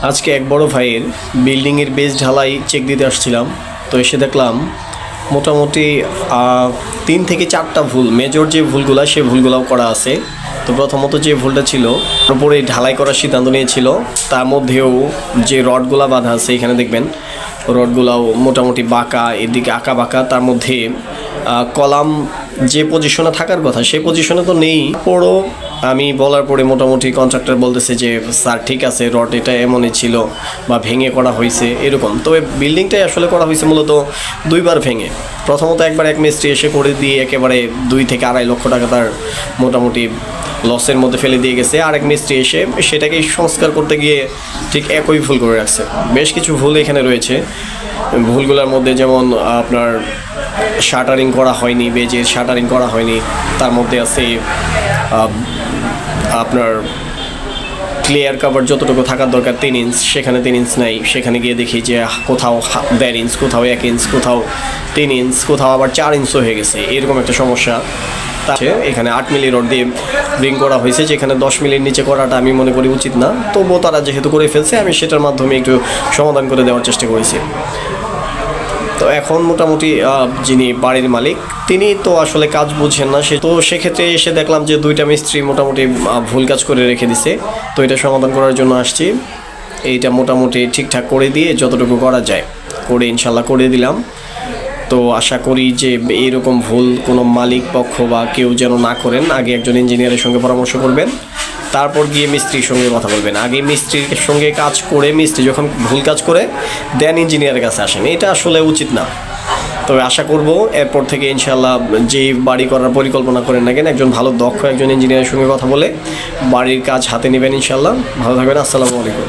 আজকে এক বড় ভাইয়ের বিল্ডিংয়ের বেস ঢালাই চেক দিতে আসছিলাম। তো এসে দেখলাম মোটামুটি 3 থেকে 4টা ভুল, মেজর যে ভুলগুলো সেই ভুলগুলোও করা আছে। তো প্রথমত যে ভুলটা ছিল, উপরে ঢালাই করার সিদ্ধান্ত নিয়েছিল, তার মধ্যেও যে রডগুলা বাঁধা আছে এখানে দেখবেন রডগুলাও মোটামুটি বাঁকা, এদিকে আঁকা বাঁকা। তার মধ্যে কলাম যে পজিশনে থাকার কথা সেই পজিশনে তো নেই। পরও আমি বলার পরে মোটামুটি কন্ট্রাক্টর বলতেছে যে স্যার ঠিক আছে, রড এটা এমনই ছিল বা ভেঙে করা হয়েছে এরকম। তবে বিল্ডিংটাই আসলে করা হয়েছে মূলত 2বার ভেঙে। প্রথমত একবার এক মিস্ত্রি এসে করে দিয়ে একেবারে 2 থেকে 2.5 লক্ষ টাকা তার মোটামুটি লসের মধ্যে ফেলে দিয়ে গেছে। আরেক মিস্ত্রি এসে সেটাকে সংস্কার করতে গিয়ে ঠিক একই ভুল করে রাখছে। বেশ কিছু ভুল এখানে রয়েছে। ভুলগুলোর মধ্যে যেমন আপনার শাটারিং করা হয়নি, বেজের শাটারিং করা হয়নি। তার মধ্যে আছে আপনার ক্লিয়ার কাভার যতটুকু থাকার দরকার 3 ইঞ্চ, সেখানে 3 ইঞ্চ নাই। সেখানে গিয়ে দেখি যে কোথাও 1.5 ইঞ্চ, কোথাও 1 ইঞ্চ, কোথাও 3 ইঞ্চ, কোথাও আবার 4 ইঞ্চও হয়ে গেছে। এরকম একটা সমস্যা। এখানে 8 মিলি রড দিয়ে রিং করা হয়েছে, যেখানে 10 মিলির নিচে করাটা আমি মনে করি উচিত না। তবুও তারা যেহেতু করে ফেলছে, আমি সেটার মাধ্যমে একটু সমাধান করে দেওয়ার চেষ্টা করেছি। তো এখন মোটামুটি যিনি বাড়ির মালিক তিনি তো আসলে কাজ বুঝছেন না, তো সেক্ষেত্রে এসে দেখলাম যে 2টা মিস্ত্রি মোটামুটি ভুল কাজ করে রেখে দিছে। তো এটা সমাধান করার জন্য আসছি। এইটা মোটামুটি ঠিকঠাক করে দিয়ে যতটুকু করা যায় করে ইনশাল্লাহ করে দিলাম। তো আশা করি যে এইরকম ভুল কোনো মালিক পক্ষ বা কেউ যেন না করেন। আগে একজন ইঞ্জিনিয়ারের সঙ্গে পরামর্শ করবেন, তারপর গিয়ে মিস্ত্রির সঙ্গে কথা বলবেন। আগে মিস্ত্রির সঙ্গে কাজ করে, মিস্ত্রি যখন ভুল কাজ করে দেন ইঞ্জিনিয়ারের কাছে আসেন, এটা আসলে উচিত না। তবে আশা করব এরপর থেকে ইনশাল্লাহ যেই বাড়ি করার পরিকল্পনা করেন না কেন, একজন ভালো দক্ষ একজন ইঞ্জিনিয়ারের সঙ্গে কথা বলে বাড়ির কাজ হাতে নেবেন ইনশাল্লাহ। ভালো থাকবেন। আসসালামু আলাইকুম।